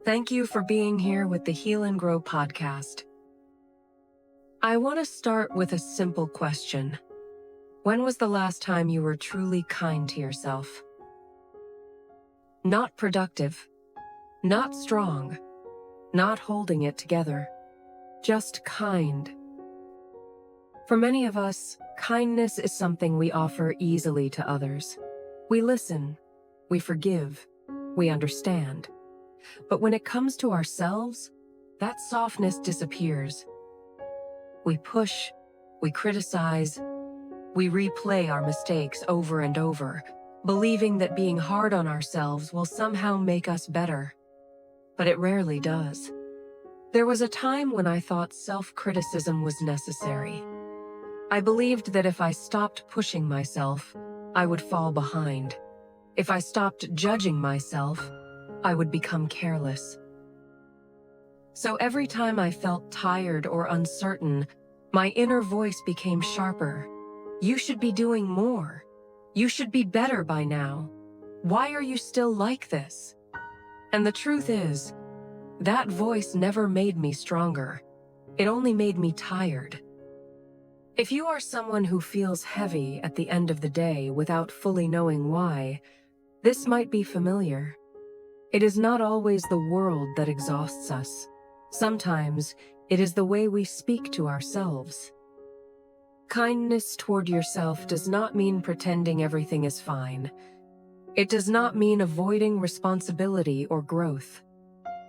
Thank you for being here with the Heal and Grow podcast. I want to start with a simple question. When was the last time you were truly kind to yourself? Not productive, not strong, not holding it together, just kind. For many of us, kindness is something we offer easily to others. We listen, we forgive, we understand. But when it comes to ourselves, that softness disappears. We push, we criticize, we replay our mistakes over and over, believing that being hard on ourselves will somehow make us better. But it rarely does. There was a time when I thought self-criticism was necessary. I believed that if I stopped pushing myself, I would fall behind. If I stopped judging myself, I would become careless. So every time I felt tired or uncertain, my inner voice became sharper. You should be doing more. You should be better by now. Why are you still like this? And the truth is, that voice never made me stronger. It only made me tired. If you are someone who feels heavy at the end of the day without fully knowing why, this might be familiar. It is not always the world that exhausts us. Sometimes it is the way we speak to ourselves. Kindness toward yourself does not mean pretending everything is fine. It does not mean avoiding responsibility or growth.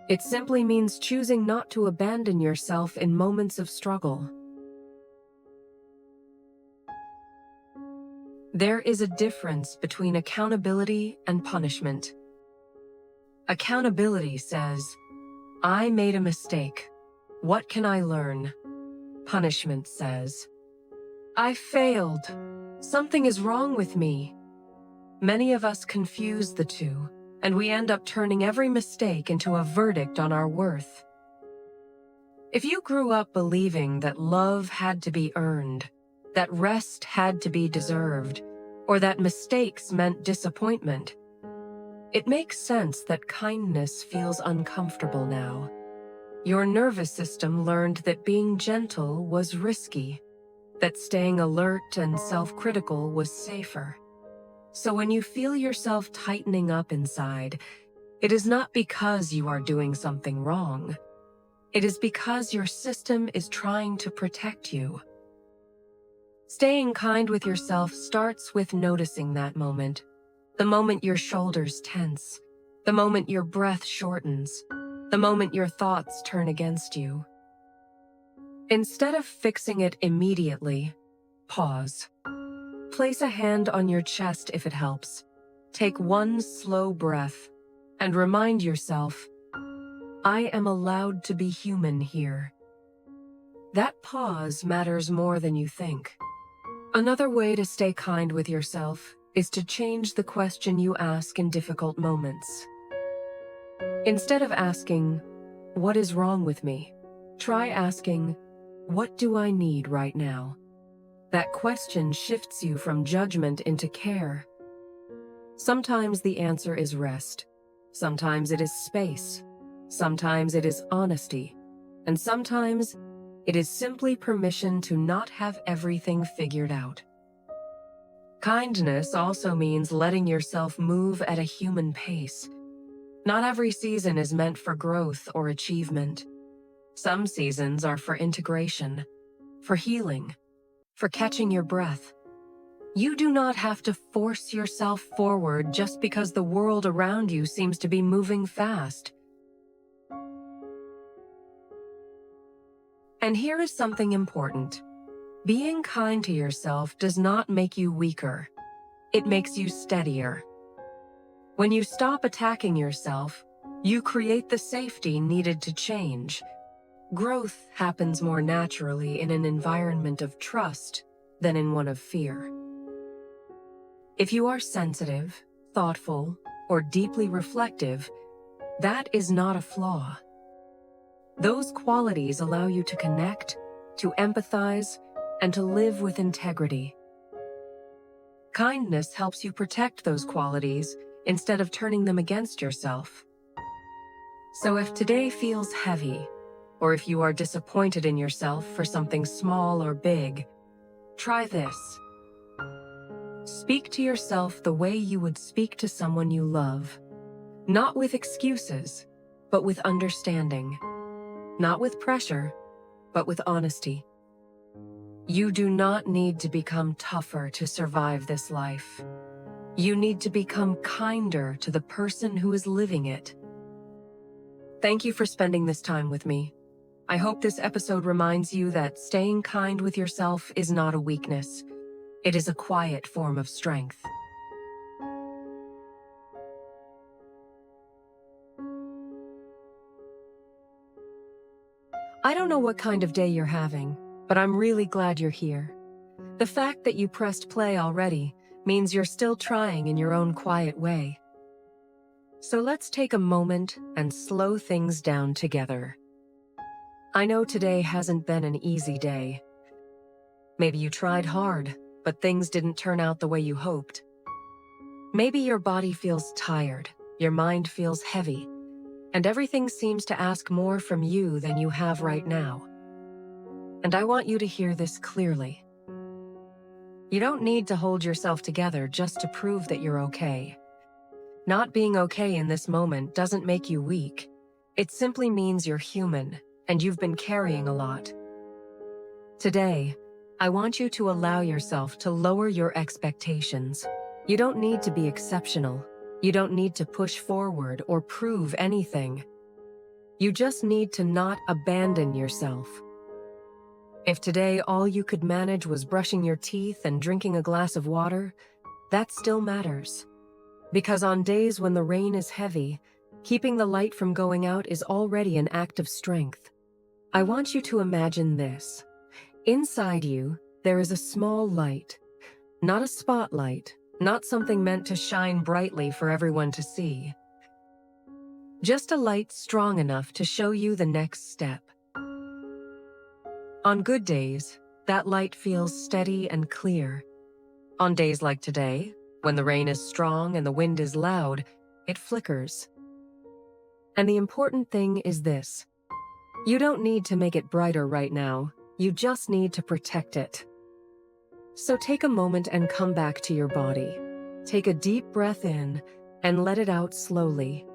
It simply means choosing not to abandon yourself in moments of struggle. There is a difference between accountability and punishment. Accountability says, I made a mistake. What can I learn? Punishment says, I failed. Something is wrong with me. Many of us confuse the two, and we end up turning every mistake into a verdict on our worth. If you grew up believing that love had to be earned, that rest had to be deserved, or that mistakes meant disappointment, it makes sense that kindness feels uncomfortable now. Your nervous system learned that being gentle was risky, that staying alert and self-critical was safer. So when you feel yourself tightening up inside, it is not because you are doing something wrong. It is because your system is trying to protect you. Staying kind with yourself starts with noticing that moment. The moment your shoulders tense, the moment your breath shortens, the moment your thoughts turn against you. Instead of fixing it immediately, pause. Place a hand on your chest if it helps. Take one slow breath and remind yourself, I am allowed to be human here. That pause matters more than you think. Another way to stay kind with yourself is to change the question you ask in difficult moments. Instead of asking, what is wrong with me? Try asking, what do I need right now? That question shifts you from judgment into care. Sometimes the answer is rest. Sometimes it is space. Sometimes it is honesty. And sometimes it is simply permission to not have everything figured out. Kindness also means letting yourself move at a human pace. Not every season is meant for growth or achievement. Some seasons are for integration, for healing, for catching your breath. You do not have to force yourself forward just because the world around you seems to be moving fast. And here is something important. Being kind to yourself does not make you weaker. It makes you steadier. When you stop attacking yourself, you create the safety needed to change. Growth happens more naturally in an environment of trust than in one of fear. If you are sensitive, thoughtful, or deeply reflective, that is not a flaw. Those qualities allow you to connect, to empathize, and to live with integrity. Kindness helps you protect those qualities instead of turning them against yourself. So if today feels heavy, or if you are disappointed in yourself for something small or big, try this. Speak to yourself the way you would speak to someone you love. Not with excuses, but with understanding. Not with pressure, but with honesty. You do not need to become tougher to survive this life. You need to become kinder to the person who is living it. Thank you for spending this time with me. I hope this episode reminds you that staying kind with yourself is not a weakness. It is a quiet form of strength. I don't know what kind of day you're having, but I'm really glad you're here. The fact that you pressed play already means you're still trying in your own quiet way. So let's take a moment and slow things down together. I know today hasn't been an easy day. Maybe you tried hard, but things didn't turn out the way you hoped. Maybe your body feels tired, your mind feels heavy, and everything seems to ask more from you than you have right now. And I want you to hear this clearly. You don't need to hold yourself together just to prove that you're okay. Not being okay in this moment doesn't make you weak. It simply means you're human, and you've been carrying a lot. Today, I want you to allow yourself to lower your expectations. You don't need to be exceptional. You don't need to push forward or prove anything. You just need to not abandon yourself. If today all you could manage was brushing your teeth and drinking a glass of water, that still matters. Because on days when the rain is heavy, keeping the light from going out is already an act of strength. I want you to imagine this. Inside you, there is a small light. Not a spotlight, not something meant to shine brightly for everyone to see. Just a light strong enough to show you the next step. On good days, that light feels steady and clear. On days like today, when the rain is strong and the wind is loud, it flickers. And the important thing is this. You don't need to make it brighter right now. You just need to protect it. So take a moment and come back to your body. Take a deep breath in and let it out slowly.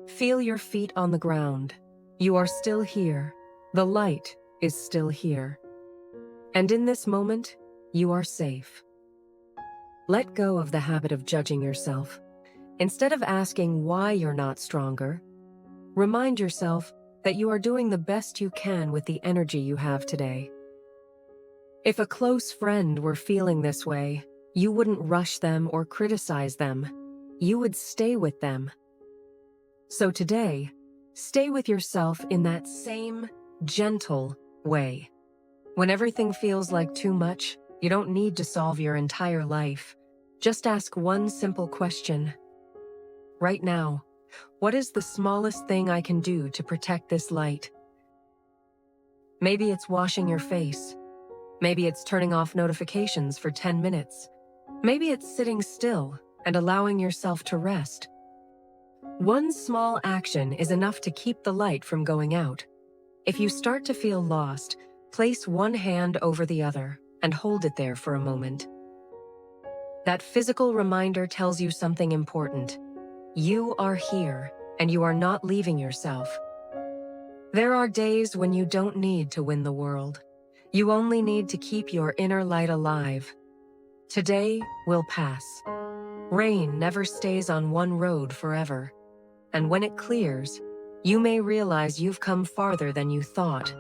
Feel your feet on the ground. You are still here. The light is still here. And in this moment, you are safe. Let go of the habit of judging yourself. Instead of asking why you're not stronger, remind yourself that you are doing the best you can with the energy you have today. If a close friend were feeling this way, you wouldn't rush them or criticize them. You would stay with them. So today, stay with yourself in that same gentle way. When everything feels like too much, you don't need to solve your entire life. Just ask one simple question. Right now, what is the smallest thing I can do to protect this light? Maybe it's washing your face. Maybe it's turning off notifications for 10 minutes. Maybe it's sitting still and allowing yourself to rest. One small action is enough to keep the light from going out. If you start to feel lost, place one hand over the other and hold it there for a moment. That physical reminder tells you something important. You are here, and you are not leaving yourself. There are days when you don't need to win the world. You only need to keep your inner light alive. Today will pass. Rain never stays on one road forever. And when it clears, you may realize you've come farther than you thought.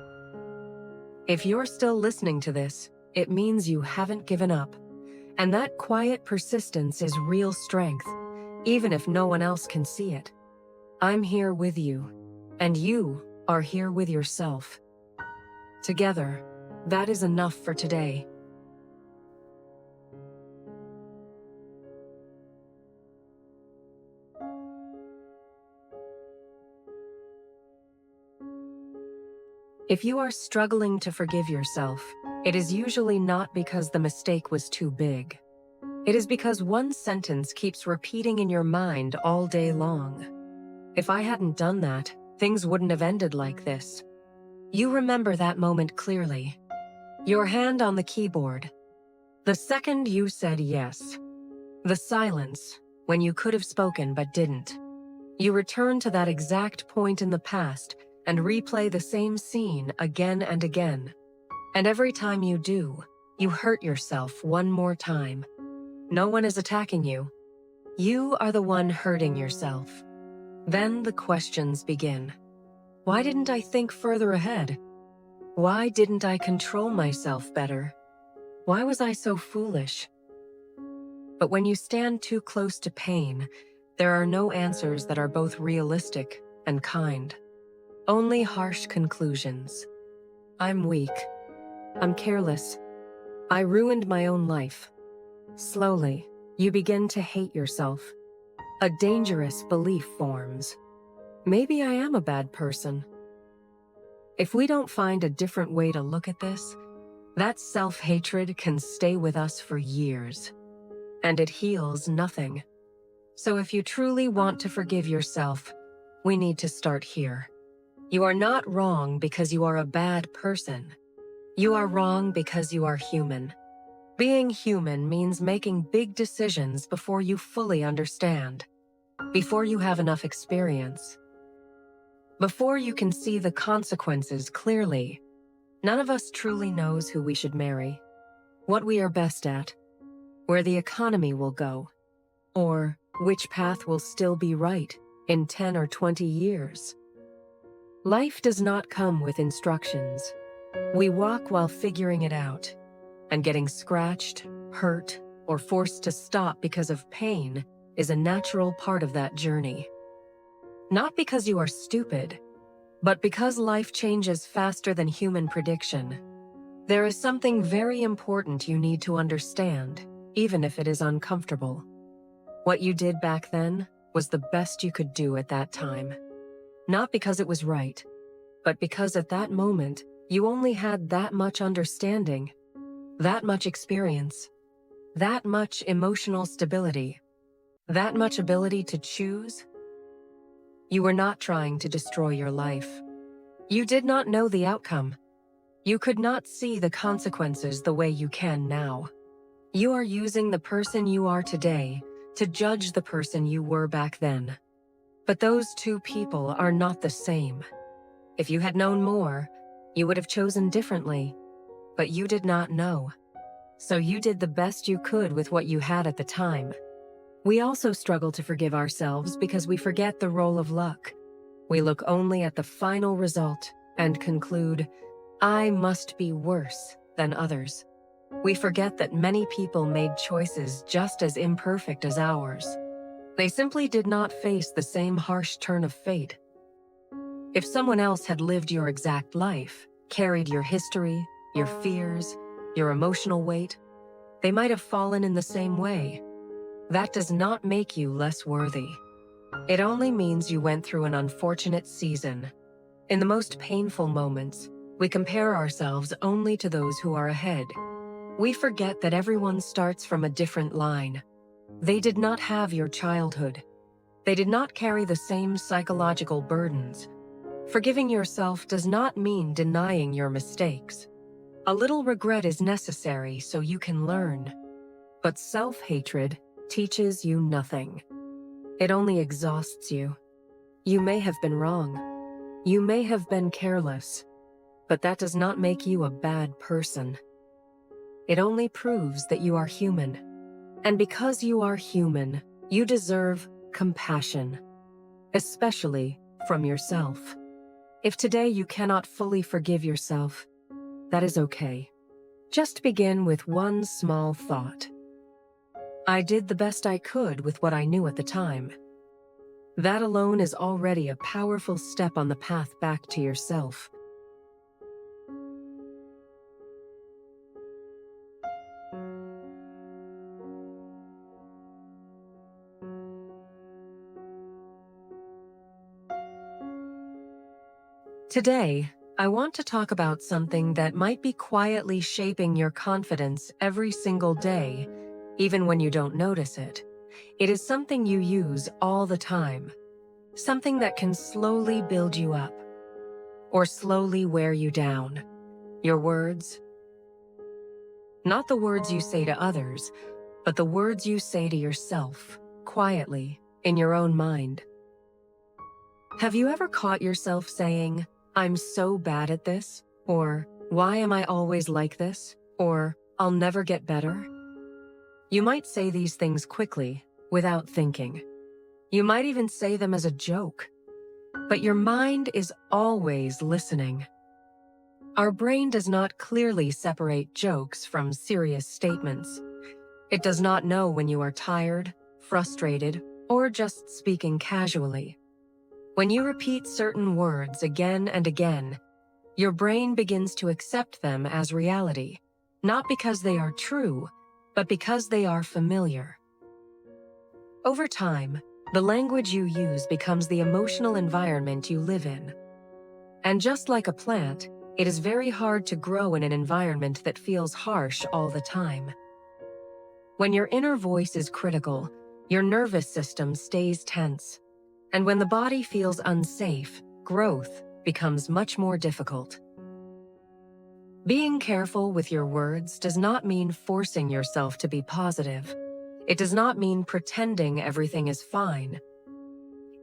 If you're still listening to this, it means you haven't given up. And that quiet persistence is real strength, even if no one else can see it. I'm here with you, and you are here with yourself. Together, that is enough for today. If you are struggling to forgive yourself, it is usually not because the mistake was too big. It is because one sentence keeps repeating in your mind all day long. If I hadn't done that, things wouldn't have ended like this. You remember that moment clearly. Your hand on the keyboard. The second you said yes. The silence, when you could have spoken but didn't. You return to that exact point in the past and replay the same scene again and again. And every time you do, you hurt yourself one more time. No one is attacking you. You are the one hurting yourself. Then the questions begin. Why didn't I think further ahead? Why didn't I control myself better? Why was I so foolish? But when you stand too close to pain, there are no answers that are both realistic and kind. Only harsh conclusions. I'm weak. I'm careless. I ruined my own life. Slowly, you begin to hate yourself. A dangerous belief forms. Maybe I am a bad person. If we don't find a different way to look at this, that self-hatred can stay with us for years. And it heals nothing. So if you truly want to forgive yourself, we need to start here. You are not wrong because you are a bad person. You are wrong because you are human. Being human means making big decisions before you fully understand, before you have enough experience, before you can see the consequences clearly. None of us truly knows who we should marry, what we are best at, where the economy will go, or which path will still be right in 10 or 20 years. Life does not come with instructions. We walk while figuring it out, and getting scratched, hurt, or forced to stop because of pain is a natural part of that journey. Not because you are stupid, but because life changes faster than human prediction. There is something very important you need to understand, even if it is uncomfortable. What you did back then was the best you could do at that time. Not because it was right, but because at that moment, you only had that much understanding, that much experience, that much emotional stability, that much ability to choose. You were not trying to destroy your life. You did not know the outcome. You could not see the consequences the way you can now. You are using the person you are today to judge the person you were back then. But those two people are not the same. If you had known more, you would have chosen differently. But you did not know. So you did the best you could with what you had at the time. We also struggle to forgive ourselves because we forget the role of luck. We look only at the final result and conclude, I must be worse than others. We forget that many people made choices just as imperfect as ours. They simply did not face the same harsh turn of fate. If someone else had lived your exact life, carried your history, your fears, your emotional weight, they might have fallen in the same way. That does not make you less worthy. It only means you went through an unfortunate season. In the most painful moments, we compare ourselves only to those who are ahead. We forget that everyone starts from a different line. They did not have your childhood. They did not carry the same psychological burdens. Forgiving yourself does not mean denying your mistakes. A little regret is necessary so you can learn. But self-hatred teaches you nothing. It only exhausts you. You may have been wrong. You may have been careless. But that does not make you a bad person. It only proves that you are human. And because you are human, you deserve compassion, especially from yourself. If today you cannot fully forgive yourself, that is okay. Just begin with one small thought. I did the best I could with what I knew at the time. That alone is already a powerful step on the path back to yourself. Today, I want to talk about something that might be quietly shaping your confidence every single day, even when you don't notice it. It is something you use all the time. something that can slowly build you up or slowly wear you down. Your words, not the words you say to others, but the words you say to yourself, quietly, in your own mind. Have you ever caught yourself saying, "I'm so bad at this," or "Why am I always like this?" or "I'll never get better"? You might say these things quickly, without thinking. You might even say them as a joke. But your mind is always listening. Our brain does not clearly separate jokes from serious statements. It does not know when you are tired, frustrated, or just speaking casually. When you repeat certain words again and again, your brain begins to accept them as reality, not because they are true, but because they are familiar. Over time, the language you use becomes the emotional environment you live in. And just like a plant, it is very hard to grow in an environment that feels harsh all the time. When your inner voice is critical, your nervous system stays tense. And when the body feels unsafe, growth becomes much more difficult. Being careful with your words does not mean forcing yourself to be positive. It does not mean pretending everything is fine.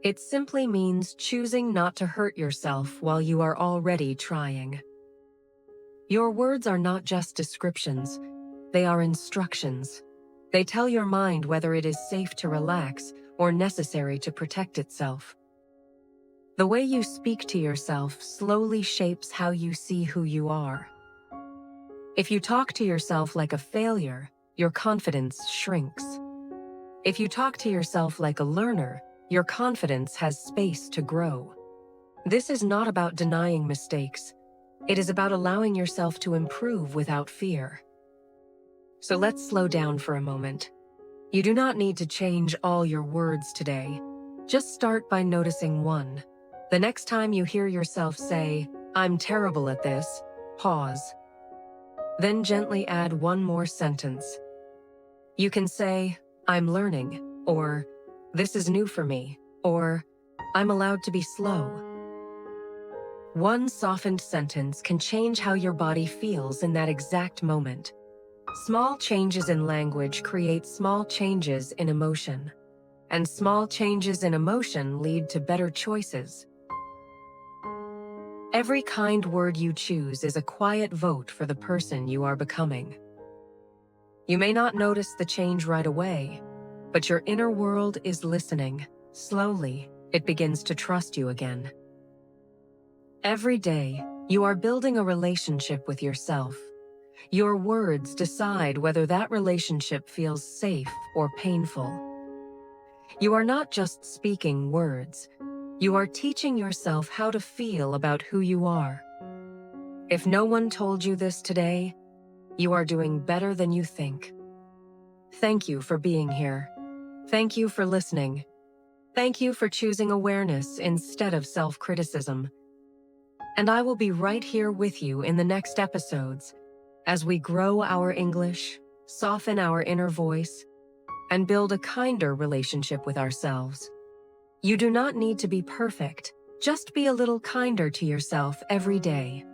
It simply means choosing not to hurt yourself while you are already trying. Your words are not just descriptions, they are instructions. They tell your mind whether it is safe to relax or necessary to protect itself. The way you speak to yourself slowly shapes how you see who you are. If you talk to yourself like a failure, your confidence shrinks. If you talk to yourself like a learner, your confidence has space to grow. This is not about denying mistakes. It is about allowing yourself to improve without fear. So let's slow down for a moment. You do not need to change all your words today. Just start by noticing one. The next time you hear yourself say, "I'm terrible at this," pause. Then gently add one more sentence. You can say, "I'm learning," or "This is new for me," or "I'm allowed to be slow." One softened sentence can change how your body feels in that exact moment. Small changes in language create small changes in emotion, and small changes in emotion lead to better choices. Every kind word you choose is a quiet vote for the person you are becoming. You may not notice the change right away, but your inner world is listening. Slowly, it begins to trust you again. Every day, you are building a relationship with yourself. Your words decide whether that relationship feels safe or painful. You are not just speaking words. You are teaching yourself how to feel about who you are. If no one told you this today, you are doing better than you think. Thank you for being here. Thank you for listening. Thank you for choosing awareness instead of self-criticism. And I will be right here with you in the next episodes as we grow our English, soften our inner voice, and build a kinder relationship with ourselves. You do not need to be perfect. Just be a little kinder to yourself every day.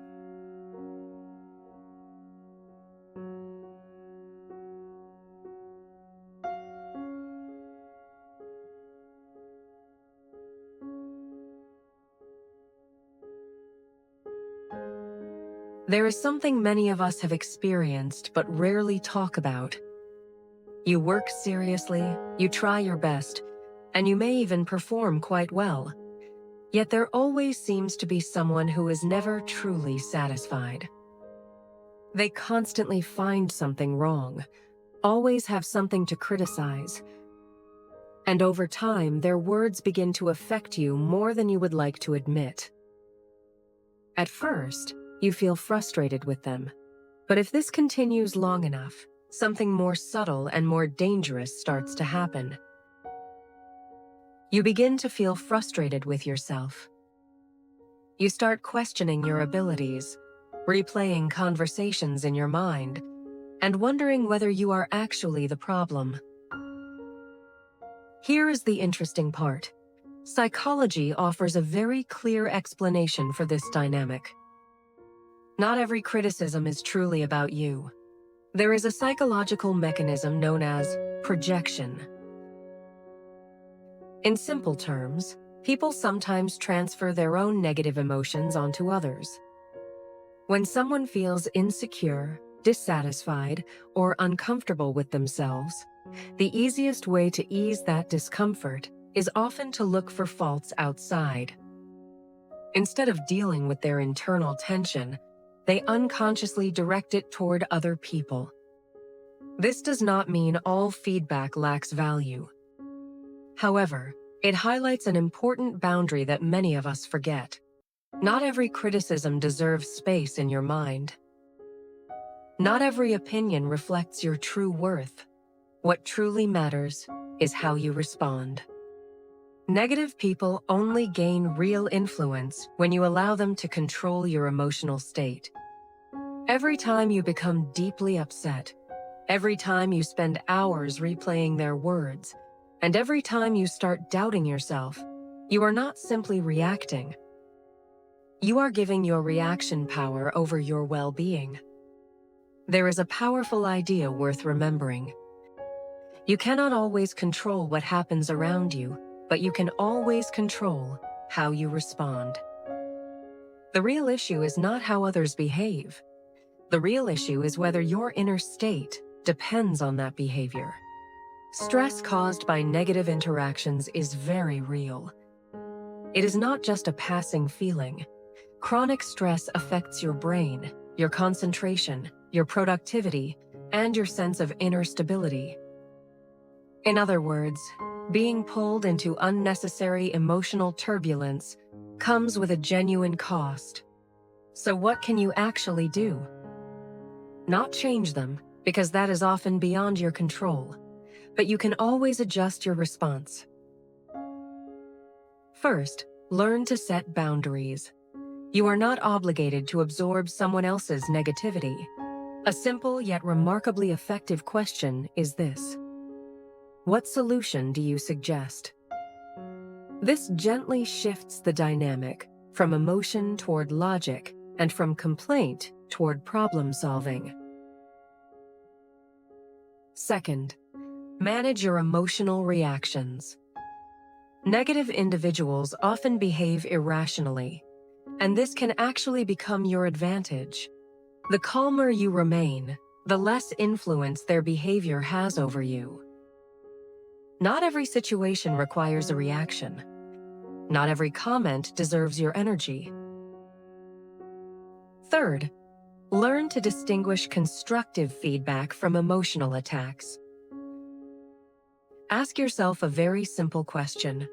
There is something many of us have experienced but rarely talk about. You work seriously, you try your best, and you may even perform quite well. Yet there always seems to be someone who is never truly satisfied. They constantly find something wrong, always have something to criticize. And over time, their words begin to affect you more than you would like to admit. At first, you feel frustrated with them. But if this continues long enough, something more subtle and more dangerous starts to happen. You begin to feel frustrated with yourself. You start questioning your abilities, replaying conversations in your mind, and wondering whether you are actually the problem. Here is the interesting part. Psychology offers a very clear explanation for this dynamic. Not every criticism is truly about you. There is a psychological mechanism known as projection. In simple terms, people sometimes transfer their own negative emotions onto others. When someone feels insecure, dissatisfied, or uncomfortable with themselves, the easiest way to ease that discomfort is often to look for faults outside. Instead of dealing with their internal tension, they unconsciously direct it toward other people. This does not mean all feedback lacks value. However, it highlights an important boundary that many of us forget. Not every criticism deserves space in your mind. Not every opinion reflects your true worth. What truly matters is how you respond. Negative people only gain real influence when you allow them to control your emotional state. Every time you become deeply upset, every time you spend hours replaying their words, and every time you start doubting yourself, you are not simply reacting. You are giving your reaction power over your well-being. There is a powerful idea worth remembering. You cannot always control what happens around you, but you can always control how you respond. The real issue is not how others behave. The real issue is whether your inner state depends on that behavior. Stress caused by negative interactions is very real. It is not just a passing feeling. Chronic stress affects your brain, your concentration, your productivity, and your sense of inner stability. In other words, being pulled into unnecessary emotional turbulence comes with a genuine cost. So what can you actually do? Not change them, because that is often beyond your control, but you can always adjust your response. First, learn to set boundaries. You are not obligated to absorb someone else's negativity. A simple yet remarkably effective question is this: what solution do you suggest? This gently shifts the dynamic from emotion toward logic and from complaint toward problem solving. Second, manage your emotional reactions. Negative individuals often behave irrationally, and this can actually become your advantage. The calmer you remain, the less influence their behavior has over you. Not every situation requires a reaction. Not every comment deserves your energy. Third, learn to distinguish constructive feedback from emotional attacks. Ask yourself a very simple question: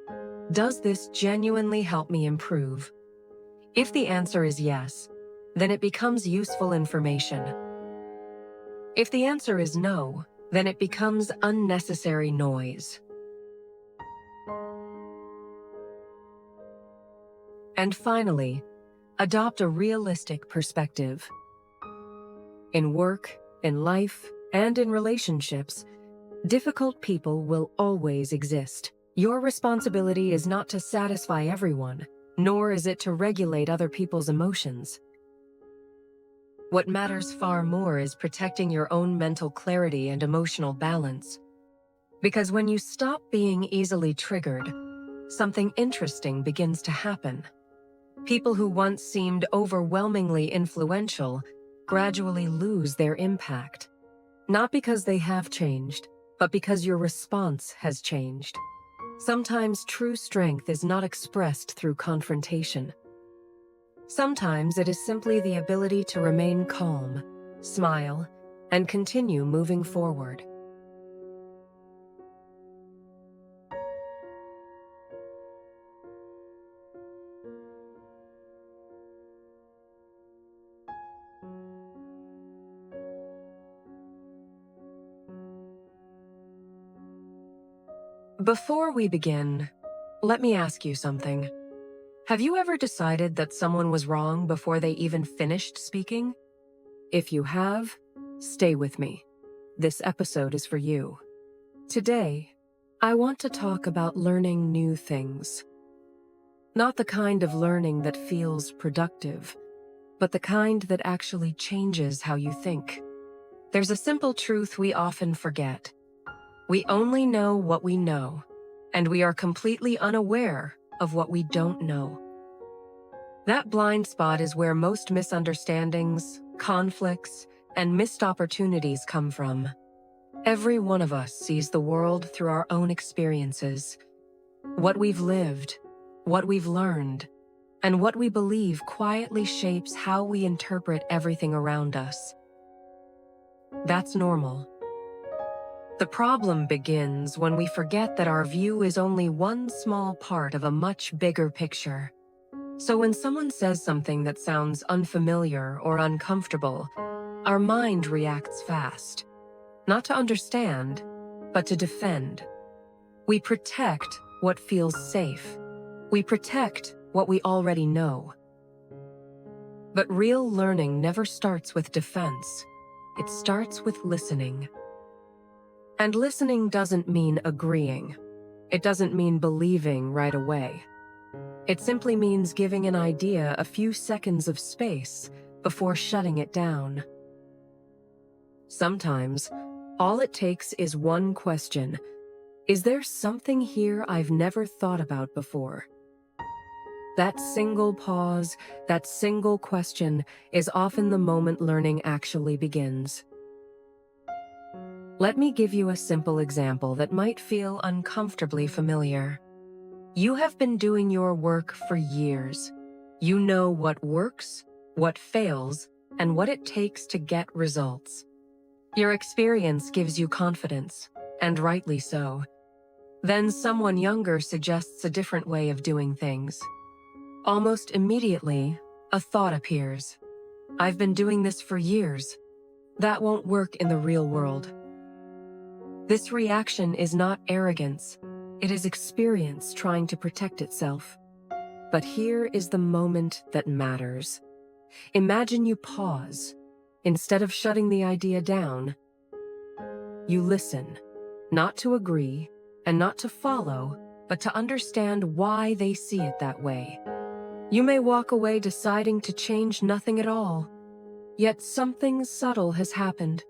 does this genuinely help me improve? If the answer is yes, then it becomes useful information. If the answer is no, then it becomes unnecessary noise. And finally, adopt a realistic perspective. In work, in life, and in relationships, difficult people will always exist. Your responsibility is not to satisfy everyone, nor is it to regulate other people's emotions. What matters far more is protecting your own mental clarity and emotional balance. Because when you stop being easily triggered, something interesting begins to happen. People who once seemed overwhelmingly influential gradually lose their impact. Not because they have changed, but because your response has changed. Sometimes true strength is not expressed through confrontation. Sometimes it is simply the ability to remain calm, smile, and continue moving forward. Before we begin, let me ask you something. Have you ever decided that someone was wrong before they even finished speaking? If you have, stay with me. This episode is for you. Today, I want to talk about learning new things. Not the kind of learning that feels productive, but the kind that actually changes how you think. There's a simple truth we often forget. We only know what we know, and we are completely unaware of what we don't know. That blind spot is where most misunderstandings, conflicts, and missed opportunities come from. Every one of us sees the world through our own experiences. What we've lived, what we've learned, and what we believe quietly shapes how we interpret everything around us. That's normal. The problem begins when we forget that our view is only one small part of a much bigger picture. So when someone says something that sounds unfamiliar or uncomfortable, our mind reacts fast. Not to understand, but to defend. We protect what feels safe. We protect what we already know. But real learning never starts with defense. It starts with listening. And listening doesn't mean agreeing. It doesn't mean believing right away. It simply means giving an idea a few seconds of space before shutting it down. Sometimes, all it takes is one question. Is there something here I've never thought about before? That single pause, that single question, is often the moment learning actually begins. Let me give you a simple example that might feel uncomfortably familiar. You have been doing your work for years. You know what works, what fails, and what it takes to get results. Your experience gives you confidence, and rightly so. Then someone younger suggests a different way of doing things. Almost immediately, a thought appears. I've been doing this for years. That won't work in the real world. This reaction is not arrogance. It is experience trying to protect itself. But here is the moment that matters. Imagine you pause. Instead of shutting the idea down, you listen, not to agree and not to follow, but to understand why they see it that way. You may walk away deciding to change nothing at all, yet something subtle has happened.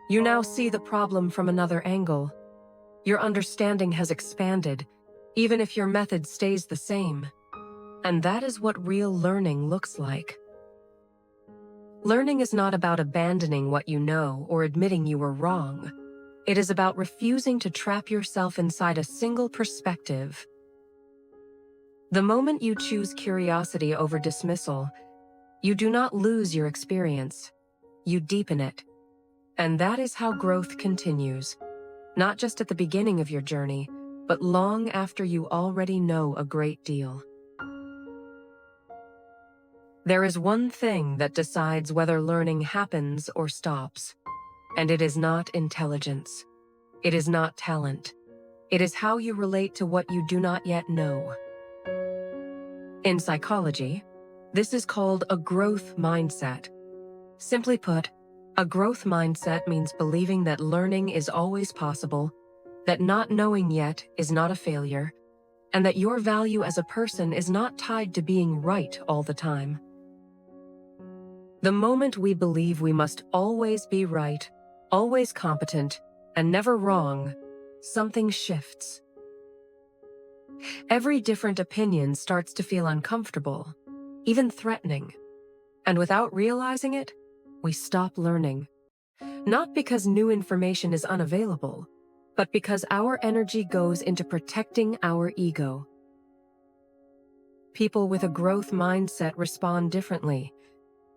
You now see the problem from another angle. Your understanding has expanded, even if your method stays the same. And that is what real learning looks like. Learning is not about abandoning what you know or admitting you were wrong. It is about refusing to trap yourself inside a single perspective. The moment you choose curiosity over dismissal, you do not lose your experience. You deepen it. And that is how growth continues, not just at the beginning of your journey, but long after you already know a great deal. There is one thing that decides whether learning happens or stops, and it is not intelligence. It is not talent. It is how you relate to what you do not yet know. In psychology, this is called a growth mindset. Simply put, a growth mindset means believing that learning is always possible, that not knowing yet is not a failure, and that your value as a person is not tied to being right all the time. The moment we believe we must always be right, always competent, and never wrong, something shifts. Every different opinion starts to feel uncomfortable, even threatening. And without realizing it, we stop learning. Not because new information is unavailable, but because our energy goes into protecting our ego. People with a growth mindset respond differently.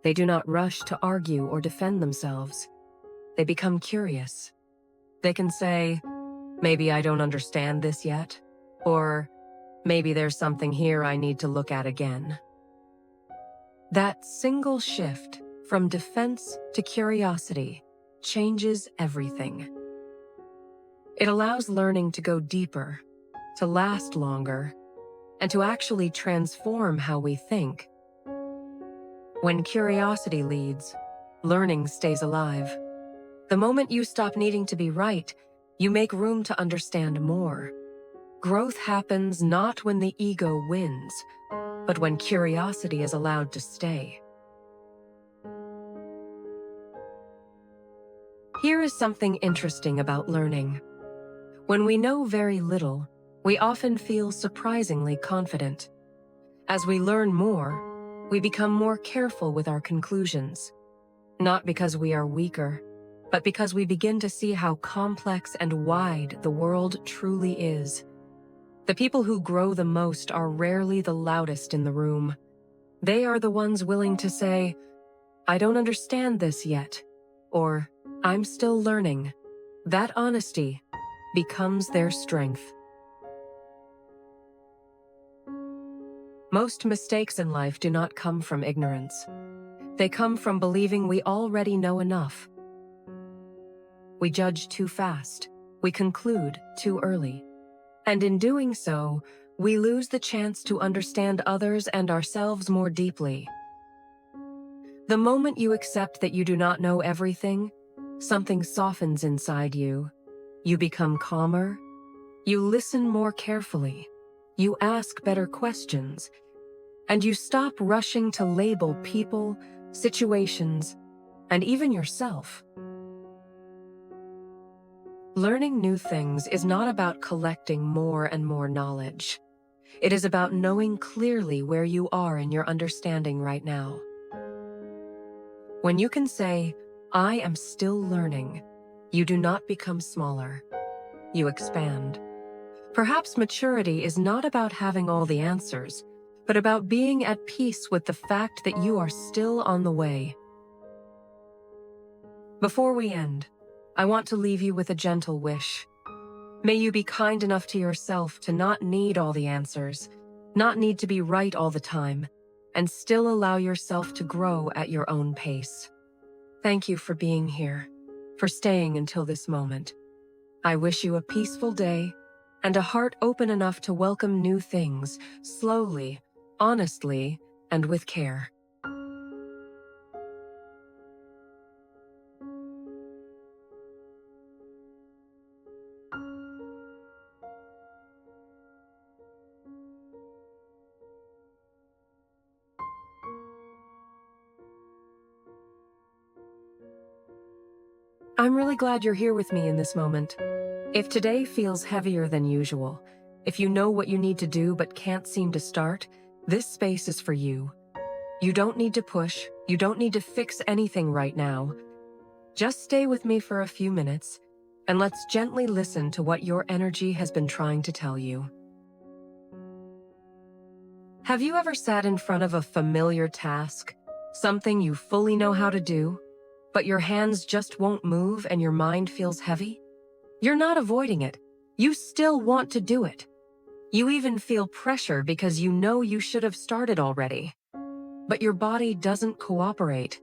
They do not rush to argue or defend themselves. They become curious. They can say, maybe I don't understand this yet, or maybe there's something here I need to look at again. That single shift from defense to curiosity changes everything. It allows learning to go deeper, to last longer, and to actually transform how we think. When curiosity leads, learning stays alive. The moment you stop needing to be right, you make room to understand more. Growth happens not when the ego wins, but when curiosity is allowed to stay. Here is something interesting about learning. When we know very little, we often feel surprisingly confident. As we learn more, we become more careful with our conclusions. Not because we are weaker, but because we begin to see how complex and wide the world truly is. The people who grow the most are rarely the loudest in the room. They are the ones willing to say, "I don't understand this yet," or "I'm still learning." That honesty becomes their strength. Most mistakes in life do not come from ignorance. They come from believing we already know enough. We judge too fast. We conclude too early. And in doing so, we lose the chance to understand others and ourselves more deeply. The moment you accept that you do not know everything, something softens inside you. You become calmer. You listen more carefully. You ask better questions. And you stop rushing to label people, situations, and even yourself. Learning new things is not about collecting more and more knowledge. It is about knowing clearly where you are in your understanding right now. When you can say, "I am still learning," you do not become smaller. You expand. Perhaps maturity is not about having all the answers, but about being at peace with the fact that you are still on the way. Before we end, I want to leave you with a gentle wish. May you be kind enough to yourself to not need all the answers, not need to be right all the time, and still allow yourself to grow at your own pace. Thank you for being here, for staying until this moment. I wish you a peaceful day and a heart open enough to welcome new things, slowly, honestly, and with care. I'm really glad you're here with me in this moment. If today feels heavier than usual, if you know what you need to do but can't seem to start, this space is for you. You don't need to push, you don't need to fix anything right now. Just stay with me for a few minutes, and let's gently listen to what your energy has been trying to tell you. Have you ever sat in front of a familiar task, something you fully know how to do, but your hands just won't move and your mind feels heavy? You're not avoiding it. You still want to do it. You even feel pressure because you know you should have started already. But your body doesn't cooperate.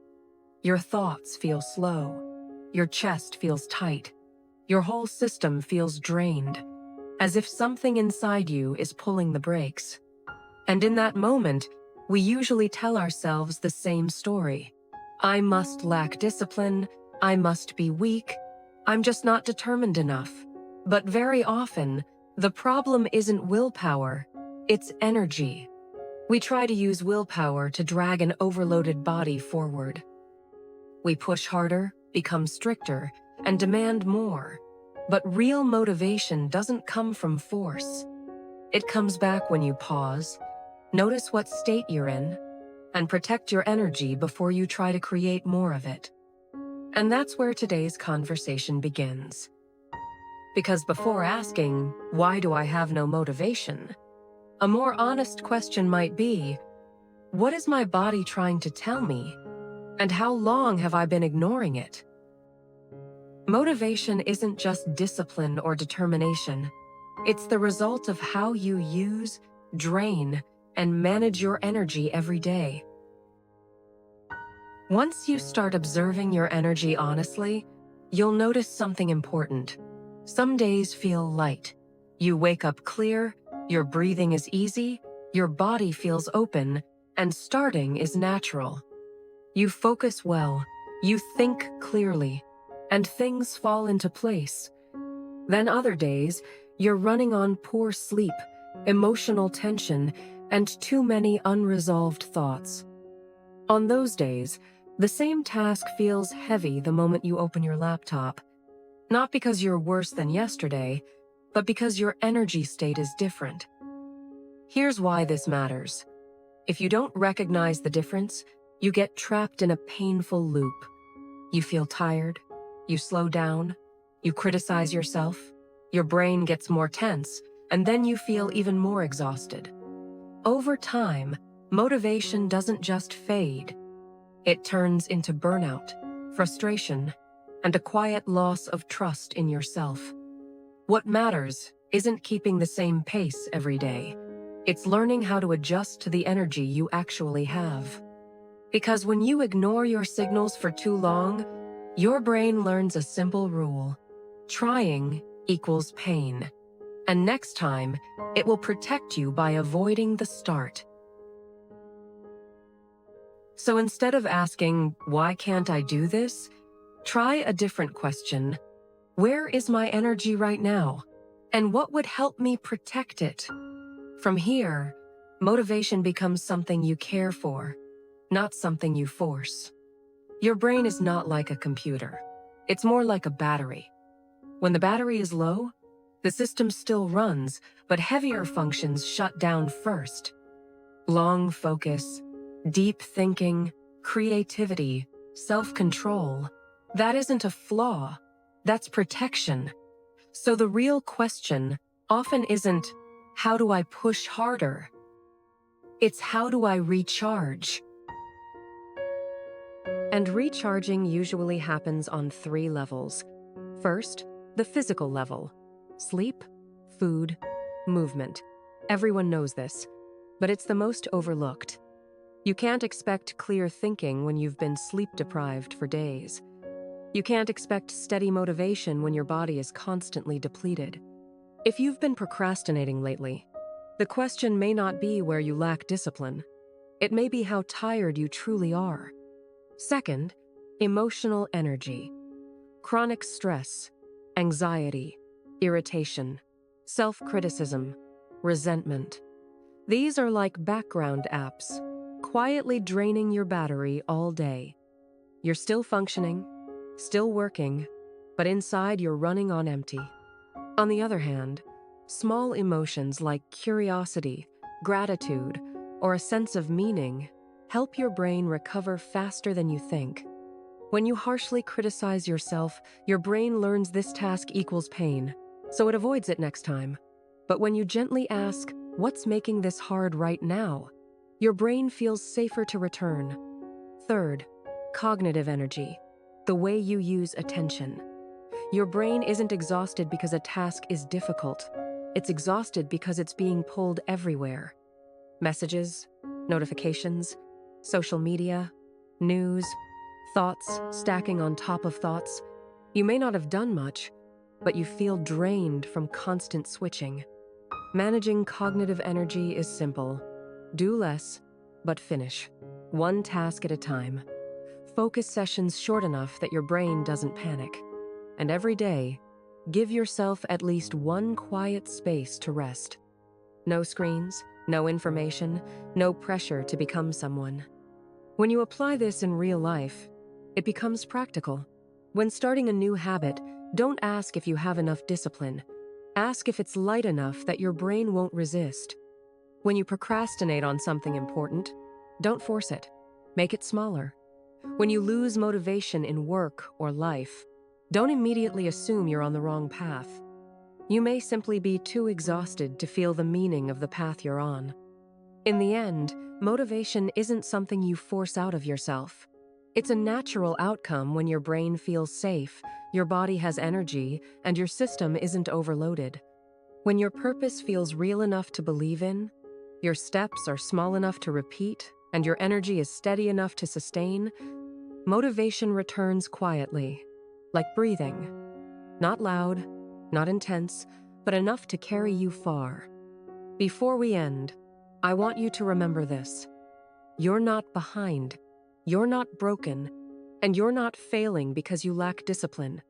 Your thoughts feel slow. Your chest feels tight. Your whole system feels drained, as if something inside you is pulling the brakes. And in that moment, we usually tell ourselves the same story. I must lack discipline. I must be weak. I'm just not determined enough. But very often, the problem isn't willpower, it's energy. We try to use willpower to drag an overloaded body forward. We push harder, become stricter, and demand more. But real motivation doesn't come from force. It comes back when you pause, notice what state you're in, and protect your energy before you try to create more of it. And that's where today's conversation begins. Because before asking, "Why do I have no motivation?" a more honest question might be, what is my body trying to tell me? And how long have I been ignoring it? Motivation isn't just discipline or determination. It's the result of how you use, drain, and manage your energy every day. Once you start observing your energy honestly, you'll notice something important. Some days feel light. You wake up clear, your breathing is easy, your body feels open, and starting is natural. You focus well, you think clearly, and things fall into place. Then other days, You're running on poor sleep, emotional tension, and too many unresolved thoughts. On those days, the same task feels heavy the moment you open your laptop. Not because you're worse than yesterday, but because your energy state is different. Here's why this matters. If you don't recognize the difference, you get trapped in a painful loop. You feel tired, you slow down, you criticize yourself, your brain gets more tense, and then you feel even more exhausted. Over time, motivation doesn't just fade. It turns into burnout, frustration, and a quiet loss of trust in yourself. What matters isn't keeping the same pace every day. It's learning how to adjust to the energy you actually have. Because when you ignore your signals for too long, your brain learns a simple rule. Trying equals pain. And next time, it will protect you by avoiding the start. So instead of asking, "Why can't I do this?" try a different question. Where is my energy right now? And what would help me protect it? From here, motivation becomes something you care for, not something you force. Your brain is not like a computer. It's more like a battery. When the battery is low, the system still runs, but heavier functions shut down first. Long focus, deep thinking, creativity, self-control. That isn't a flaw, that's protection. So the real question often isn't, how do I push harder? It's how do I recharge? And recharging usually happens on 3 levels. First, the physical level. Sleep, food, movement. Everyone knows this, but it's the most overlooked. You can't expect clear thinking when you've been sleep-deprived for days. You can't expect steady motivation when your body is constantly depleted. If you've been procrastinating lately, the question may not be where you lack discipline. It may be how tired you truly are. Second, emotional energy. Chronic stress, anxiety, irritation, self-criticism, resentment. These are like background apps, quietly draining your battery all day. You're still functioning, still working, but inside you're running on empty. On the other hand, small emotions like curiosity, gratitude, or a sense of meaning help your brain recover faster than you think. When you harshly criticize yourself, your brain learns this task equals pain, so it avoids it next time. But when you gently ask, "What's making this hard right now?" your brain feels safer to return. Third, cognitive energy, the way you use attention. Your brain isn't exhausted because a task is difficult. It's exhausted because it's being pulled everywhere. Messages, notifications, social media, news, thoughts stacking on top of thoughts. You may not have done much, but you feel drained from constant switching. Managing cognitive energy is simple. Do less, but finish. One task at a time. Focus sessions short enough that your brain doesn't panic. And every day, give yourself at least one quiet space to rest. No screens, no information, no pressure to become someone. When you apply this in real life, it becomes practical. When starting a new habit, don't ask if you have enough discipline. Ask if it's light enough that your brain won't resist. When you procrastinate on something important, don't force it. Make it smaller. When you lose motivation in work or life, don't immediately assume you're on the wrong path. You may simply be too exhausted to feel the meaning of the path you're on. In the end, motivation isn't something you force out of yourself. It's a natural outcome when your brain feels safe, your body has energy, and your system isn't overloaded. When your purpose feels real enough to believe in, your steps are small enough to repeat, and your energy is steady enough to sustain, motivation returns quietly, like breathing. Not loud, not intense, but enough to carry you far. Before we end, I want you to remember this. You're not behind, you're not broken, and you're not failing because you lack discipline.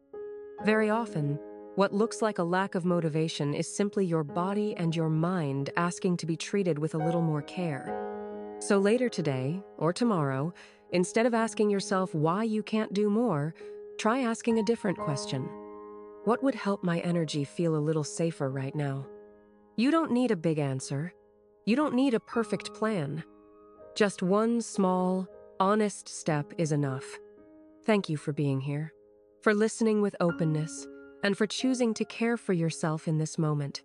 Very often, What looks like a lack of motivation is simply your body and your mind asking to be treated with a little more care. So later today, or tomorrow, instead of asking yourself why you can't do more, try asking a different question. What would help my energy feel a little safer right now? You don't need a big answer. You don't need a perfect plan. Just one small, honest step is enough. Thank you for being here, for listening with openness, and for choosing to care for yourself in this moment.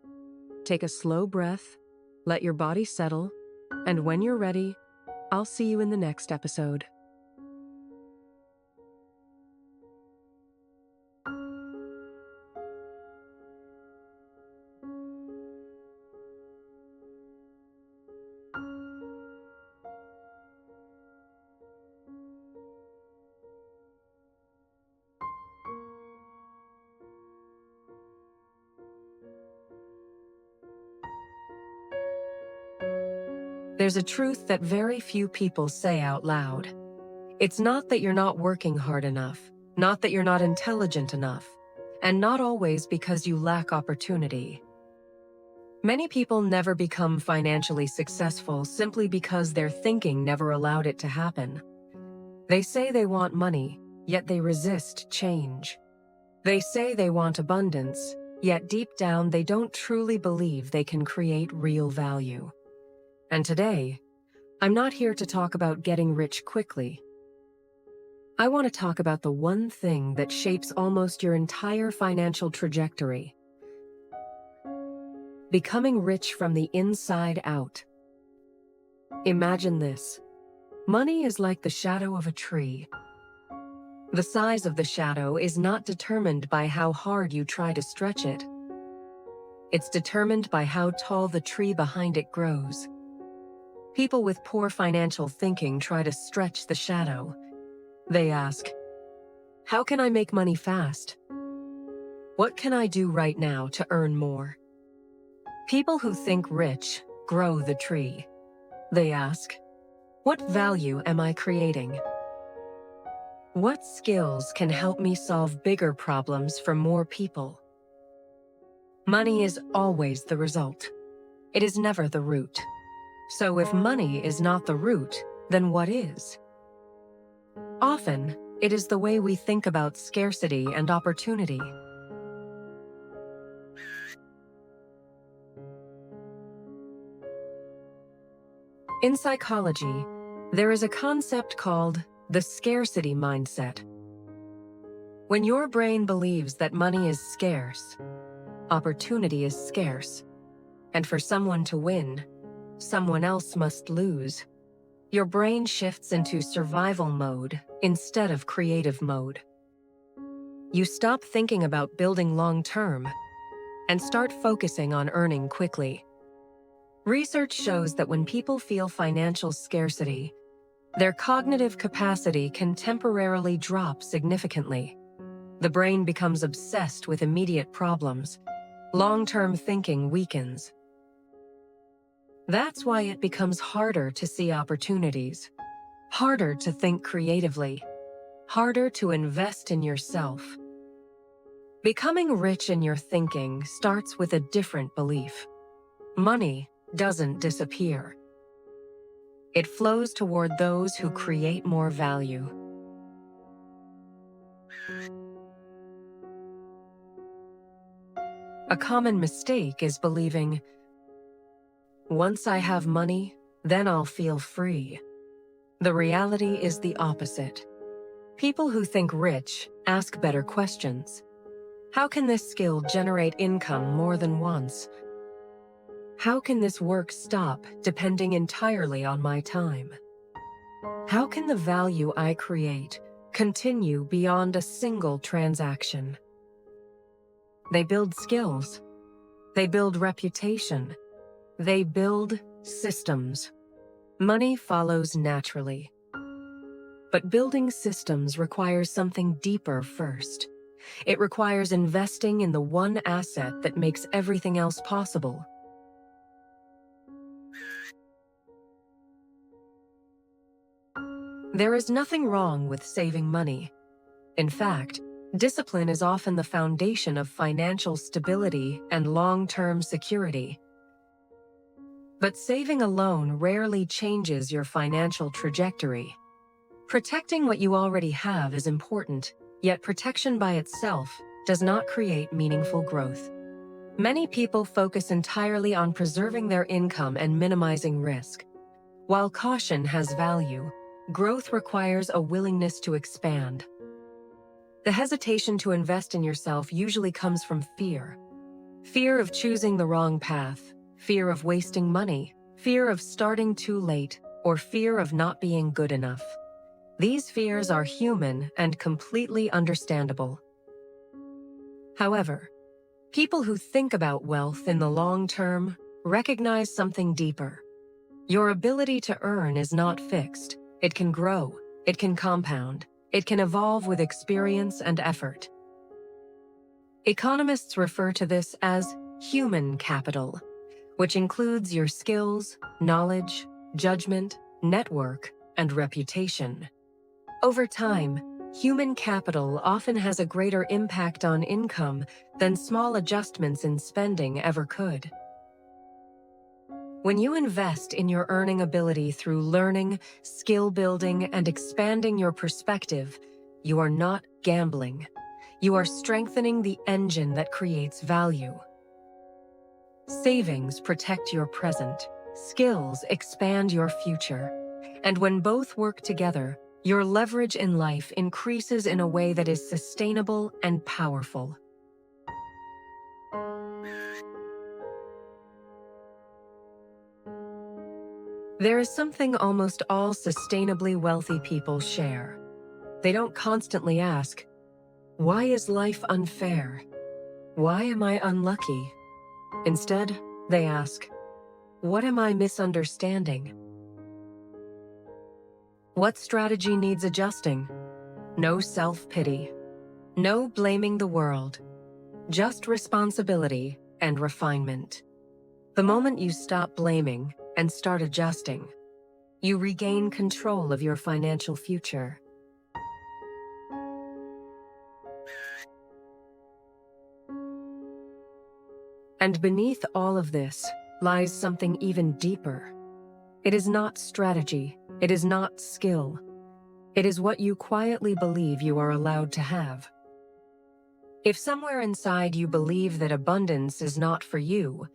Take a slow breath, let your body settle, and when you're ready, I'll see you in the next episode. There's a truth that very few people say out loud. It's not that you're not working hard enough, not that you're not intelligent enough, and not always because you lack opportunity. Many people never become financially successful simply because their thinking never allowed it to happen. They say they want money, yet they resist change. They say they want abundance, yet deep down they don't truly believe they can create real value. And today, I'm not here to talk about getting rich quickly. I want to talk about the one thing that shapes almost your entire financial trajectory: becoming rich from the inside out. Imagine this. Money is like the shadow of a tree. The size of the shadow is not determined by how hard you try to stretch it. It's determined by how tall the tree behind it grows. People with poor financial thinking try to stretch the shadow. They ask, how can I make money fast? What can I do right now to earn more? People who think rich grow the tree. They ask, what value am I creating? What skills can help me solve bigger problems for more people? Money is always the result. It is never the root. So if money is not the root, then what is? Often, it is the way we think about scarcity and opportunity. In psychology, there is a concept called the scarcity mindset. When your brain believes that money is scarce, opportunity is scarce, and for someone to win, someone else must lose, your brain shifts into survival mode instead of creative mode. You stop thinking about building long-term and start focusing on earning quickly. Research shows that when people feel financial scarcity, their cognitive capacity can temporarily drop significantly. The brain becomes obsessed with immediate problems. Long-term thinking weakens. That's why it becomes harder to see opportunities, harder to think creatively, harder to invest in yourself. Becoming rich in your thinking starts with a different belief. Money doesn't disappear. It flows toward those who create more value. A common mistake is believing, once I have money, then I'll feel free. The reality is the opposite. People who think rich ask better questions. How can this skill generate income more than once? How can this work stop depending entirely on my time? How can the value I create continue beyond a single transaction? They build skills. They build reputation. They build systems. Money follows naturally. But building systems requires something deeper first. It requires investing in the one asset that makes everything else possible. There is nothing wrong with saving money. In fact, Discipline is often the foundation of financial stability and long-term security. But saving alone rarely changes your financial trajectory. Protecting what you already have is important, yet protection by itself does not create meaningful growth. Many people focus entirely on preserving their income and minimizing risk. While caution has value, growth requires a willingness to expand. The hesitation to invest in yourself usually comes from fear. Fear of choosing the wrong path, fear of wasting money, fear of starting too late, or fear of not being good enough. These fears are human and completely understandable. However, people who think about wealth in the long term recognize something deeper. Your ability to earn is not fixed. It can grow, it can compound, it can evolve with experience and effort. Economists refer to this as human capital, which includes your skills, knowledge, judgment, network, and reputation. Over time, human capital often has a greater impact on income than small adjustments in spending ever could. When you invest in your earning ability through learning, skill building, and expanding your perspective, you are not gambling. You are strengthening the engine that creates value. Savings protect your present. Skills expand your future. And when both work together, your leverage in life increases in a way that is sustainable and powerful. There is something almost all sustainably wealthy people share. They don't constantly ask, "Why is life unfair? Why am I unlucky?" Instead, they ask, "What am I misunderstanding? What strategy needs adjusting?" No self-pity. No blaming the world. Just responsibility and refinement. The moment you stop blaming and start adjusting, you regain control of your financial future. And beneath all of this lies something even deeper. It is not strategy. It is not skill. It is what you quietly believe you are allowed to have. If somewhere inside you believe that abundance is not for you,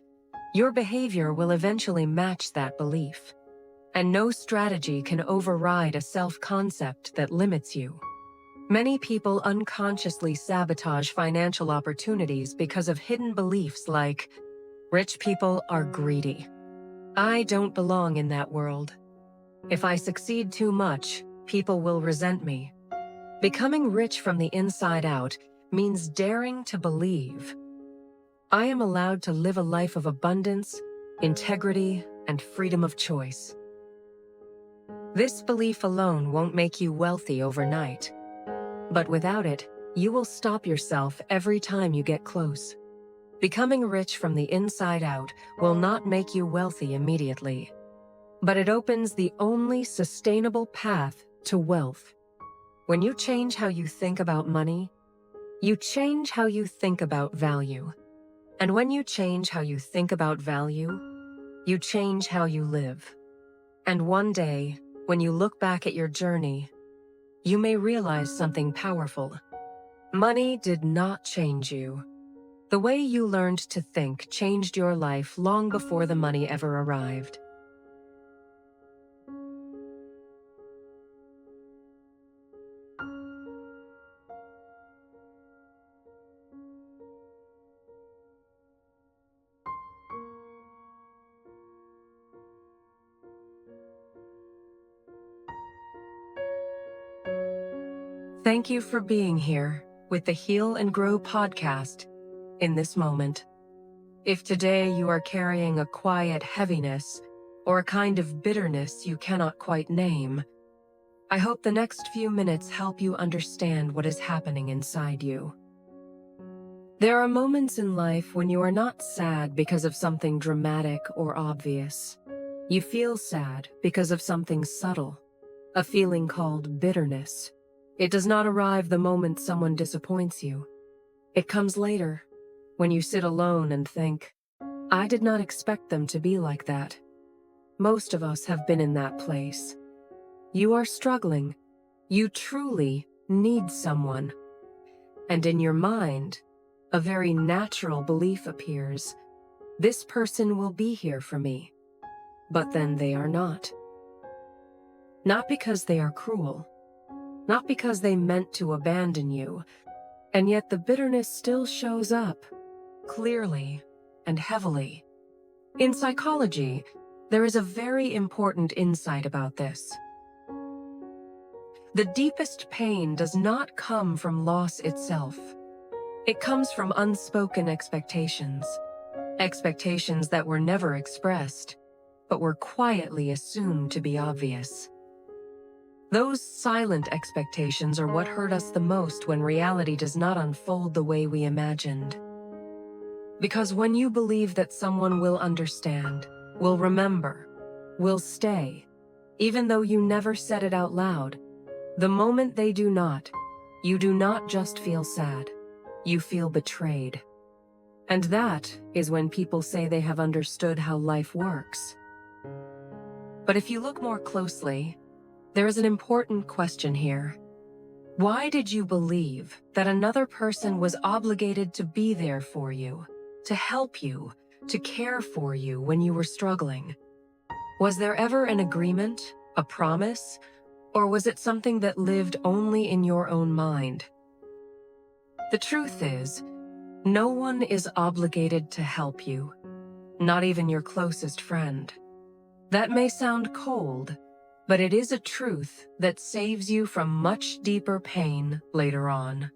your behavior will eventually match that belief. And no strategy can override a self-concept that limits you. Many people unconsciously sabotage financial opportunities because of hidden beliefs like, "Rich people are greedy. I don't belong in that world. If I succeed too much, people will resent me." Becoming rich from the inside out means daring to believe, "I am allowed to live a life of abundance, integrity, and freedom of choice." This belief alone won't make you wealthy overnight. But without it, you will stop yourself every time you get close. Becoming rich from the inside out will not make you wealthy immediately, but it opens the only sustainable path to wealth. When you change how you think about money, you change how you think about value. And when you change how you think about value, you change how you live. And one day, when you look back at your journey, you may realize something powerful. Money did not change you. The way you learned to think changed your life long before the money ever arrived. Thank you for being here with the Heal and Grow podcast in this moment. If today you are carrying a quiet heaviness or a kind of bitterness you cannot quite name, I hope the next few minutes help you understand what is happening inside you. There are moments in life when you are not sad because of something dramatic or obvious. You feel sad because of something subtle, a feeling called bitterness. It does not arrive the moment someone disappoints you. It comes later, when you sit alone and think, I did not expect them to be like that. Most of us have been in that place. You are struggling. You truly need someone. And in your mind, a very natural belief appears. This person will be here for me. But then they are not. Not because they are cruel. Not because they meant to abandon you. And yet the bitterness still shows up, clearly and heavily. In psychology, there is a very important insight about this. The deepest pain does not come from loss itself. It comes from unspoken expectations. Expectations that were never expressed, but were quietly assumed to be obvious. Those silent expectations are what hurt us the most when reality does not unfold the way we imagined. Because when you believe that someone will understand, will remember, will stay, even though you never said it out loud, the moment they do not, you do not just feel sad, you feel betrayed. And that is when people say they have understood how life works. But if you look more closely, there is an important question here. Why did you believe that another person was obligated to be there for you, to help you, to care for you when you were struggling? Was there ever an agreement, a promise, or was it something that lived only in your own mind? The truth is, no one is obligated to help you, not even your closest friend. That may sound cold, but it is a truth that saves you from much deeper pain later on.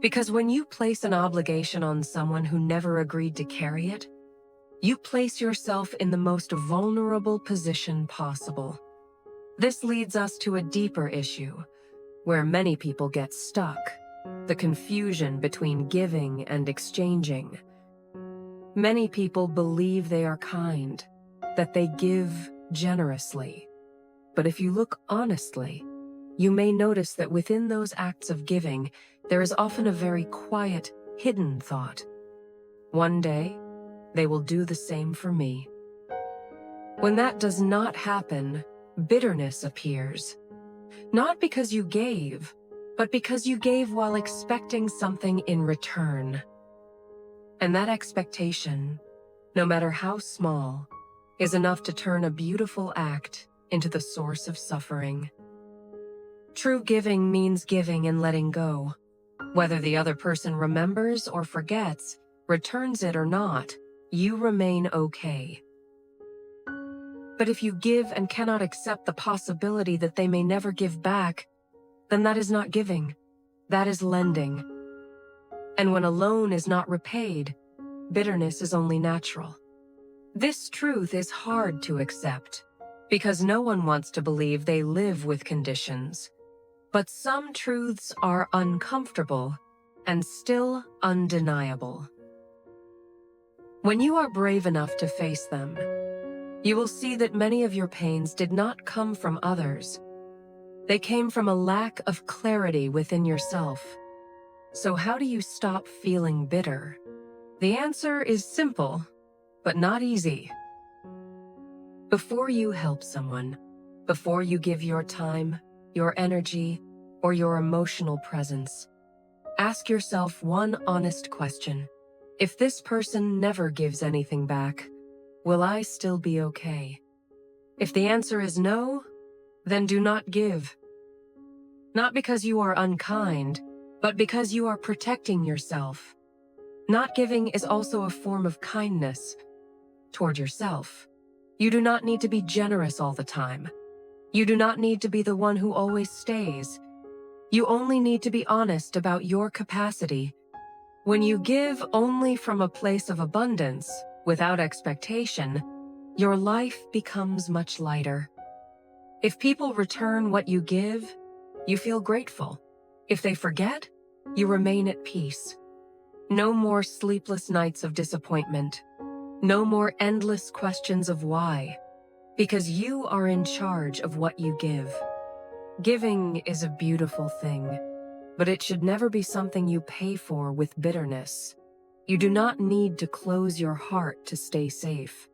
Because when you place an obligation on someone who never agreed to carry it, you place yourself in the most vulnerable position possible. This leads us to a deeper issue, where many people get stuck: the confusion between giving and exchanging. Many people believe they are kind, that they give generously. But if you look honestly, you may notice that within those acts of giving, there is often a very quiet, hidden thought. One day, they will do the same for me. When that does not happen, bitterness appears. Not because you gave, but because you gave while expecting something in return. And that expectation, no matter how small, is enough to turn a beautiful act into the source of suffering. True giving means giving and letting go. Whether the other person remembers or forgets, returns it or not, you remain okay. But if you give and cannot accept the possibility that they may never give back, then that is not giving, that is lending. And when a loan is not repaid, bitterness is only natural. This truth is hard to accept, because no one wants to believe they live with conditions. But some truths are uncomfortable and still undeniable. When you are brave enough to face them, you will see that many of your pains did not come from others. They came from a lack of clarity within yourself. So how do you stop feeling bitter? The answer is simple, but not easy. Before you help someone, before you give your time, your energy, or your emotional presence, ask yourself one honest question. If this person never gives anything back, will I still be okay? If the answer is no, then do not give. Not because you are unkind, but because you are protecting yourself. Not giving is also a form of kindness toward yourself. You do not need to be generous all the time. You do not need to be the one who always stays. You only need to be honest about your capacity. When you give only from a place of abundance, without expectation, your life becomes much lighter. If people return what you give, you feel grateful. If they forget, you remain at peace. No more sleepless nights of disappointment. No more endless questions of why. Because you are in charge of what you give. Giving is a beautiful thing, but it should never be something you pay for with bitterness. You do not need to close your heart to stay safe.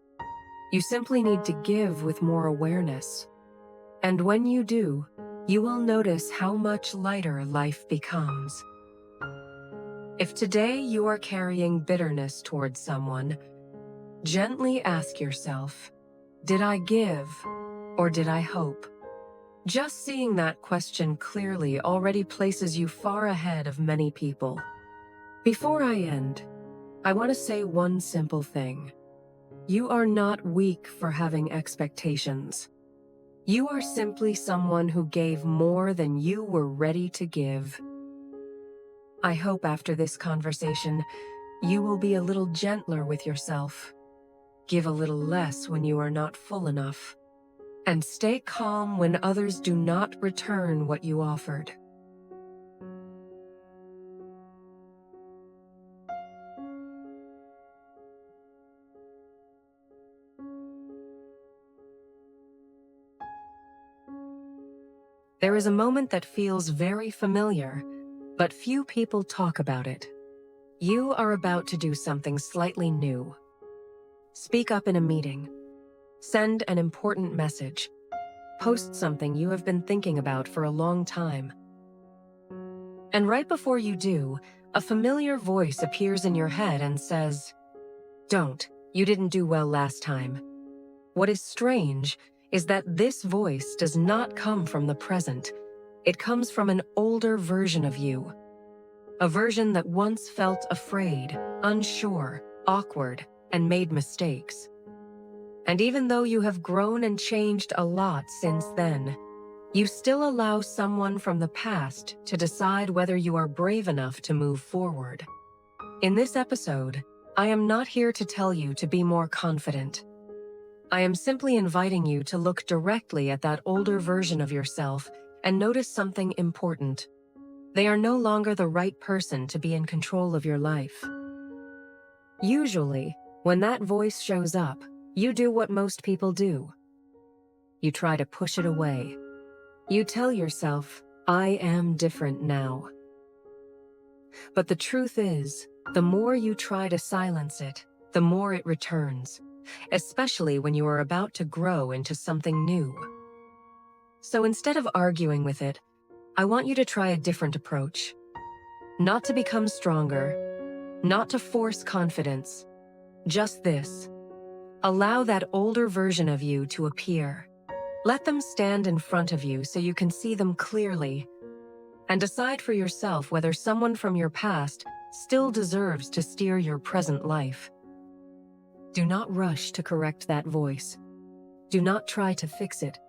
You simply need to give with more awareness. And when you do, you will notice how much lighter life becomes. If today you are carrying bitterness towards someone, gently ask yourself, did I give or did I hope? Just seeing that question clearly already places you far ahead of many people. Before I end, I want to say one simple thing. You are not weak for having expectations. You are simply someone who gave more than you were ready to give. I hope after this conversation, you will be a little gentler with yourself. Give a little less when you are not full enough. And stay calm when others do not return what you offered. There is a moment that feels very familiar, but few people talk about it. You are about to do something slightly new. Speak up in a meeting. Send an important message. Post something you have been thinking about for a long time. And right before you do, a familiar voice appears in your head and says, "Don't, you didn't do well last time." What is strange is that this voice does not come from the present. It comes from an older version of you. A version that once felt afraid, unsure, awkward, and made mistakes. And even though you have grown and changed a lot since then, you still allow someone from the past to decide whether you are brave enough to move forward. In this episode, I am not here to tell you to be more confident. I am simply inviting you to look directly at that older version of yourself and notice something important. They are no longer the right person to be in control of your life. Usually, when that voice shows up, you do what most people do. You try to push it away. You tell yourself, "I am different now." But the truth is, the more you try to silence it, the more it returns, especially when you are about to grow into something new. So instead of arguing with it, I want you to try a different approach. Not to become stronger, not to force confidence, just this. Allow that older version of you to appear. Let them stand in front of you so you can see them clearly, and decide for yourself whether someone from your past still deserves to steer your present life. Do not rush to correct that voice. Do not try to fix it.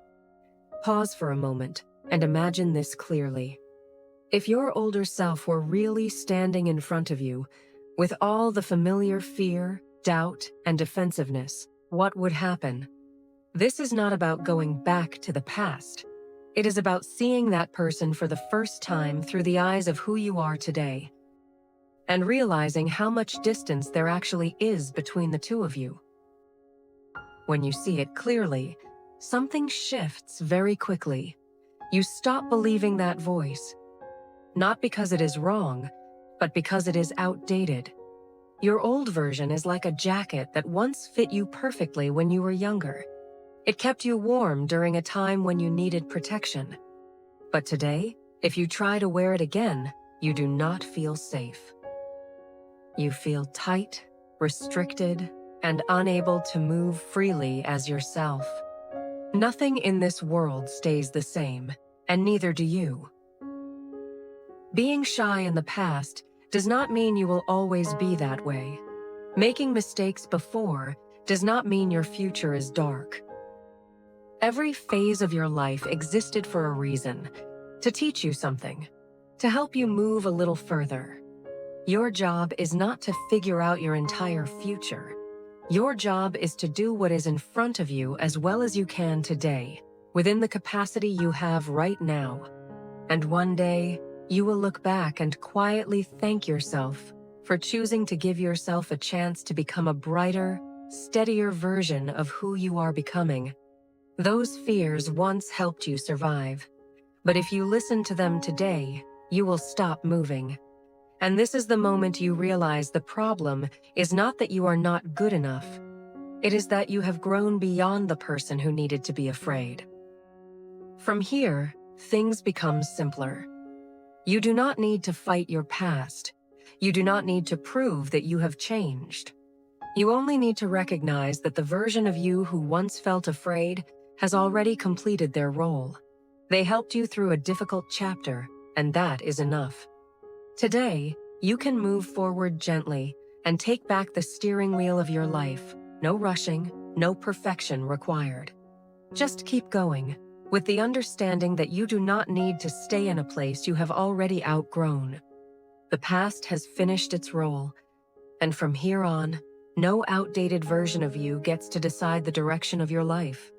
Pause for a moment and imagine this clearly. If your older self were really standing in front of you, with all the familiar fear, doubt, and defensiveness, what would happen? This is not about going back to the past. It is about seeing that person for the first time through the eyes of who you are today, and realizing how much distance there actually is between the two of you. When you see it clearly, something shifts very quickly. You stop believing that voice, not because it is wrong, but because it is outdated. Your old version is like a jacket that once fit you perfectly when you were younger. It kept you warm during a time when you needed protection. But today, if you try to wear it again, you do not feel safe. You feel tight, restricted, and unable to move freely as yourself. Nothing in this world stays the same, and neither do you. Being shy in the past does not mean you will always be that way. Making mistakes before does not mean your future is dark. Every phase of your life existed for a reason, to teach you something, to help you move a little further. Your job is not to figure out your entire future. Your job is to do what is in front of you as well as you can today, within the capacity you have right now. And one day, you will look back and quietly thank yourself for choosing to give yourself a chance to become a brighter, steadier version of who you are becoming. Those fears once helped you survive, But if you listen to them today, you will stop moving. And this is the moment you realize the problem is not that you are not good enough. It is that you have grown beyond the person who needed to be afraid. From here, things become simpler. You do not need to fight your past. You do not need to prove that you have changed. You only need to recognize that the version of you who once felt afraid has already completed their role. They helped you through a difficult chapter, and that is enough. Today, you can move forward gently and take back the steering wheel of your life. No rushing, no perfection required. Just keep going, with the understanding that you do not need to stay in a place you have already outgrown. The past has finished its role, and from here on, no outdated version of you gets to decide the direction of your life.